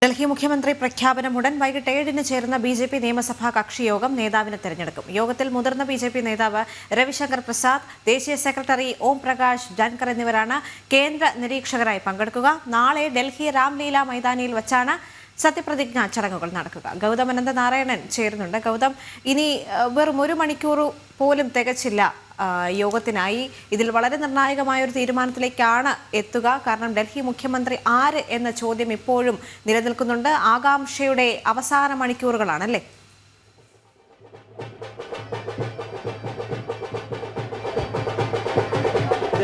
ഡൽഹി മുഖ്യമന്ത്രി പ്രഖ്യാപനമുടൻ വൈകിട്ട് 7-ന് ചേരുന്ന ബിജെപി നിയമസഭാ കക്ഷിയോഗം നേതാവിനെ തെരഞ്ഞെടുക്കും. യോഗത്തിൽ മുതിർന്ന ബിജെപി നേതാവ് രവിശങ്കർ പ്രസാദ്, ദേശീയ സെക്രട്ടറി ഓം പ്രകാശ് ധൻഖർ എന്നിവരാണ് കേന്ദ്ര നിരീക്ഷകരായി പങ്കെടുക്കുക. നാളെ ഡൽഹി രാംലീല മൈതാനിയിൽ വച്ചാണ് സത്യപ്രതിജ്ഞാ ചടങ്ങുകൾ നടക്കുക. ഗൗതം അനന്തനാരായണൻ ചേരുന്നുണ്ട്. ഗൗതം, ഇനി വെറും 1 മണിക്കൂർ പോലും തികച്ചില്ല യോഗത്തിനായി. ഇതിൽ വളരെ നിർണായകമായ ഒരു തീരുമാനത്തിലേക്കാണ് എത്തുക. കാരണം ഡൽഹി മുഖ്യമന്ത്രി ആര് എന്ന ചോദ്യം ഇപ്പോഴും നിലനിൽക്കുന്നുണ്ട്. ആകാംക്ഷയുടെ അവസാന മണിക്കൂറുകളാണല്ലേ?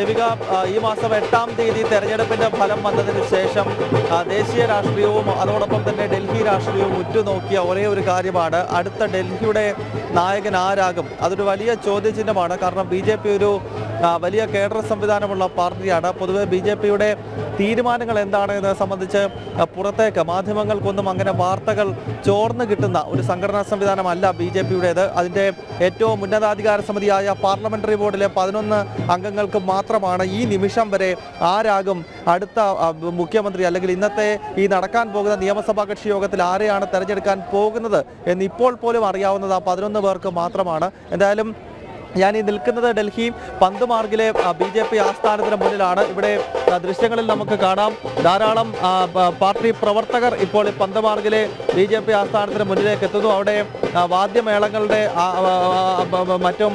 ദേവിക, ഈ മാസം 8-ാം തീയതി തെരഞ്ഞെടുപ്പിന്റെ ഫലം വന്നതിന് ശേഷം ദേശീയ രാഷ്ട്രീയവും അതോടൊപ്പം തന്നെ ഡൽഹി രാഷ്ട്രീയവും ഉറ്റുനോക്കിയ ഒരേ ഒരു കാര്യമാണ് അടുത്ത ഡൽഹിയുടെ നായകൻ ആരാകും. അതൊരു വലിയ ചോദ്യചിഹ്നമാണ്. കാരണം BJP ഒരു വലിയ കേഡർ സംവിധാനമുള്ള പാർട്ടിയാണ്. പൊതുവെ BJPയുടെ തീരുമാനങ്ങൾ എന്താണ് എന്നത് സംബന്ധിച്ച് പുറത്തേക്ക് മാധ്യമങ്ങൾക്കൊന്നും അങ്ങനെ വാർത്തകൾ ചോർന്നു കിട്ടുന്ന ഒരു സംഘടനാ സംവിധാനമല്ല BJPയുടേത്. അതിൻ്റെ ഏറ്റവും ഉന്നതാധികാര സമിതിയായ പാർലമെന്ററി ബോർഡിലെ 11 അംഗങ്ങൾക്ക് മാത്രമാണ് ഈ നിമിഷം വരെ ആരാകും അടുത്ത മുഖ്യമന്ത്രി, അല്ലെങ്കിൽ ഇന്നത്തെ ഈ നടക്കാൻ പോകുന്ന നിയമസഭാ കക്ഷി യോഗത്തിൽ ആരെയാണ് തെരഞ്ഞെടുക്കാൻ പോകുന്നത് എന്ന് ഇപ്പോൾ പോലും അറിയാവുന്നത് ആ 11 പേർക്ക് മാത്രമാണ്. എന്തായാലും ഞാൻ ഈ നിൽക്കുന്നത് ഡൽഹി പന്ത് മാർഗിലെ BJP ആസ്ഥാനത്തിന് മുന്നിലാണ്. ഇവിടെ ദൃശ്യങ്ങളിൽ നമുക്ക് കാണാം ധാരാളം പാർട്ടി പ്രവർത്തകർ ഇപ്പോൾ ഈ പന്ത് മാർഗിലെ BJP ആസ്ഥാനത്തിന് മുന്നിലേക്ക് എത്തുന്നു. അവിടെ വാദ്യമേളങ്ങളുടെ മറ്റും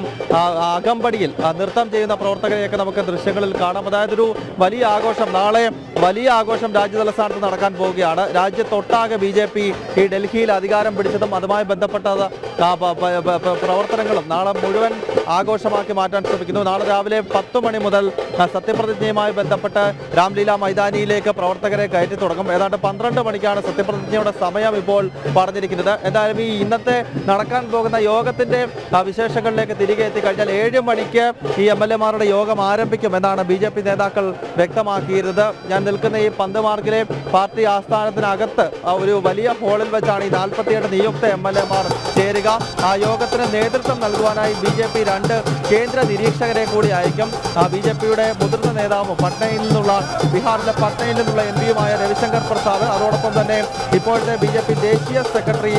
അകമ്പടിയിൽ നൃത്തം ചെയ്യുന്ന പ്രവർത്തകരെയൊക്കെ നമുക്ക് ദൃശ്യങ്ങളിൽ കാണാം. അതായത് ഒരു വലിയ ആഘോഷം, നാളെ വലിയ ആഘോഷം രാജ്യതലസ്ഥാനത്ത് നടക്കാൻ പോവുകയാണ്. രാജ്യത്തൊട്ടാകെ BJP ഈ ഡൽഹിയിൽ അധികാരം പിടിച്ചതും അതുമായി ബന്ധപ്പെട്ട പ്രവർത്തനങ്ങളും നാളെ മുഴുവൻ ആഘോഷമാക്കി മാറ്റാൻ ശ്രമിക്കുന്നു. നാളെ രാവിലെ 10 മണി മുതൽ സത്യപ്രതിജ്ഞയുമായി ബന്ധപ്പെട്ട് രാംലീല മൈതാനിയിലേക്ക് പ്രവർത്തകരെ കയറ്റി തുടങ്ങും. ഏതാണ്ട് 12 മണിക്കാണ് സത്യപ്രതിജ്ഞയുടെ സമയം ഇപ്പോൾ പറഞ്ഞിരിക്കുന്നത്. എന്തായാലും ഈ ഇന്നത്തെ നടക്കാൻ പോകുന്ന യോഗത്തിന്റെ വിശേഷങ്ങളിലേക്ക് തിരികെ എത്തിക്കഴിഞ്ഞാൽ 7 മണിക്ക് ഈ MLA-മാരുടെ യോഗം ആരംഭിക്കുമെന്നാണ് BJP നേതാക്കൾ വ്യക്തമാക്കിയിരുന്നത്. ഞാൻ നിൽക്കുന്ന ഈ പന്ത് മാർഗിലെ പാർട്ടി ആസ്ഥാനത്തിനകത്ത് ഒരു വലിയ ഹാളിൽ വെച്ചാണ് ഈ 47 നിയുക്ത MLA-മാർ ചേരുക. ആ യോഗത്തിന് നേതൃത്വം നൽകുവാനായി BJP 2 കേന്ദ്ര നിരീക്ഷകരെ കൂടി അയക്കും. BJPയുടെ മുതിർന്ന നേതാവും ബീഹാറിലെ പട്നയിൽ നിന്നുള്ള MP-യുമായ രവിശങ്കർ പ്രസാദ്, അതോടൊപ്പം തന്നെ ഇപ്പോഴത്തെ BJP ദേശീയ സെക്രട്ടറി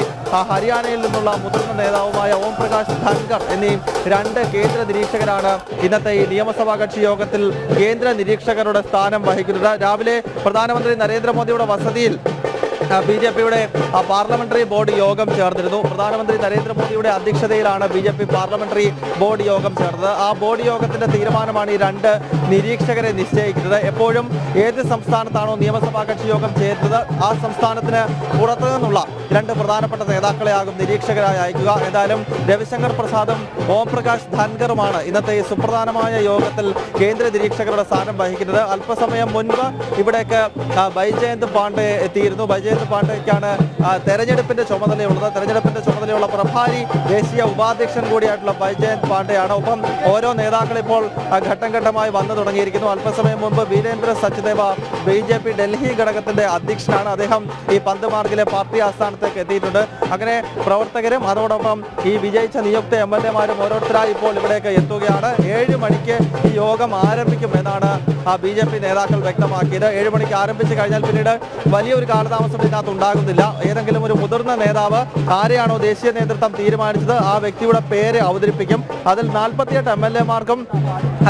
ഹരിയാനയിൽ നിന്നുള്ള മുതിർന്ന നേതാവുമായ ഓം പ്രകാശ് ധൻഖർ എന്നീ 2 കേന്ദ്ര നിരീക്ഷകരാണ് ഇന്നത്തെ ഈ നിയമസഭാ കക്ഷി യോഗത്തിൽ കേന്ദ്ര നിരീക്ഷകരുടെ സ്ഥാനം വഹിക്കുന്നത്. രാവിലെ പ്രധാനമന്ത്രി നരേന്ദ്രമോദിയുടെ വസതിയിൽ BJPയുടെ പാർലമെന്ററി ബോർഡ് യോഗം ചേർന്നിരുന്നു. പ്രധാനമന്ത്രി നരേന്ദ്രമോദിയുടെ അധ്യക്ഷതയിലാണ് BJP പാർലമെന്ററി ബോർഡ് യോഗം ചേർന്നത്. ആ ബോർഡ് യോഗത്തിന്റെ തീരുമാനമാണ് ഈ 2 നിരീക്ഷകരെ നിശ്ചയിക്കുന്നത്. എപ്പോഴും ഏത് സംസ്ഥാനത്താണോ നിയമസഭാ കക്ഷി യോഗം ചേരുന്നത് ആ സംസ്ഥാനത്തിന് പുറത്തു നിന്നുള്ള 2 പ്രധാനപ്പെട്ട നേതാക്കളെയാകും നിരീക്ഷകരായി അയക്കുക. എന്തായാലും രവിശങ്കർ പ്രസാദും ഓം പ്രകാശ് ധൻഖറുമാണ് ഇന്നത്തെ ഈ സുപ്രധാനമായ യോഗത്തിൽ കേന്ദ്ര നിരീക്ഷകരുടെ സ്ഥാനം വഹിക്കുന്നത്. അല്പസമയം മുൻപ് ഇവിടേക്ക് ബൈജയന്ത് പാണ്ഡെ എത്തിയിരുന്നു. ബൈജയന്ത് പാണ്ഡെയ്ക്കാണ് തെരഞ്ഞെടുപ്പിന്റെ ചുമതലയുള്ളത്. തെരഞ്ഞെടുപ്പിന്റെ ചുമതലയുള്ള പ്രഭാരി ദേശീയ ഉപാധ്യക്ഷൻ കൂടിയായിട്ടുള്ള ബൈജയന്ത് പാണ്ഡെയാണ്. ഒപ്പം ഓരോ നേതാക്കൾ ഇപ്പോൾ ഘട്ടം ഘട്ടമായി വന്നു തുടങ്ങിയിരിക്കുന്നു. അല്പസമയം മുമ്പ് വീരേന്ദ്ര സച്ദേവ BJP ഡൽഹി ഘടകത്തിന്റെ അധ്യക്ഷനാണ്. അദ്ദേഹം ഈ പന്ത് മാർഗിലെ പാർട്ടി ആസ്ഥാനത്തേക്ക് എത്തിയിട്ടുണ്ട്. അങ്ങനെ പ്രവർത്തകരും അതോടൊപ്പം ഈ വിജയിച്ച നിയുക്ത MLA-മാരും ഓരോരുത്തരായി ഇപ്പോൾ ഇവിടേക്ക് എത്തുകയാണ്. 7 മണിക്ക് ഈ യോഗം ആരംഭിക്കുമെന്നാണ് BJP നേതാക്കൾ വ്യക്തമാക്കിയത്. 7 മണിക്ക് ആരംഭിച്ചു കഴിഞ്ഞാൽ പിന്നീട് വലിയൊരു കാലതാമസം ഇതിനകത്ത് ഉണ്ടാകുന്നില്ല. ഏതെങ്കിലും ഒരു മുതിർന്ന നേതാവ് ആരെയാണോ ദേശീയ നേതൃത്വം തീരുമാനിച്ചത് ആ വ്യക്തിയുടെ പേര് അവതരിപ്പിക്കും. അതിൽ 48 MLA-മാർക്കും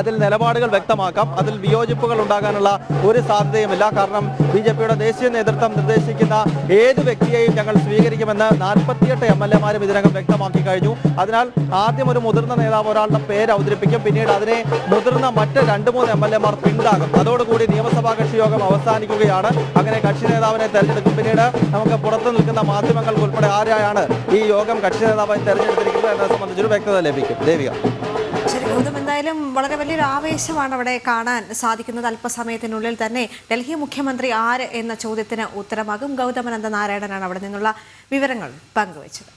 അതിൽ നിലപാടുകൾ വ്യക്തമാക്കാം. അതിൽ വിയോജിപ്പുകൾ ഉണ്ടാകാനുള്ള ഒരു സാധ്യതയുമില്ല. കാരണം BJPയുടെ ദേശീയ നേതൃത്വം നിർദ്ദേശിക്കുന്ന ഏത് വ്യക്തിയെയും ഞങ്ങൾ സ്വീകരിക്കുമെന്ന് 48 MLA-മാരും ഇതിനകം വ്യക്തമാക്കി കഴിഞ്ഞു. അതിനാൽ ആദ്യം ഒരു മുതിർന്ന നേതാവ് ഒരാളുടെ പേര് അവതരിപ്പിക്കും. പിന്നീട് അതിനെ മുതിർന്ന മറ്റ് 2-3 MLA-മാർ പിന്താകും. അതോടുകൂടി നിയമസഭാ കക്ഷി യോഗം അവസാനിക്കുകയാണ്. അങ്ങനെ കക്ഷി നേതാവിനെ തെരഞ്ഞെടുക്കും. പിന്നീട് നമുക്ക് പുറത്തു നിൽക്കുന്ന മാധ്യമങ്ങൾക്ക് ഉൾപ്പെടെ ആരെയാണ് ഈ യോഗം കക്ഷി നേതാവായി തെരഞ്ഞെടുത്തിരിക്കുന്നത് എന്നത് സംബന്ധിച്ചൊരു വ്യക്തത ലഭിക്കും. ദേവിക, ശരി ഗൗതം, എന്തായാലും വളരെ വലിയൊരു ആവേശമാണ് അവിടെ കാണാൻ സാധിക്കുന്നത്. അല്പസമയത്തിനുള്ളിൽ തന്നെ ഡൽഹി മുഖ്യമന്ത്രി ആര് എന്ന ചോദ്യത്തിന് ഉത്തരമാകും. ഗൗതം അനന്തനാരായണനാണ് അവിടെ നിന്നുള്ള വിവരങ്ങൾ പങ്കുവച്ചത്.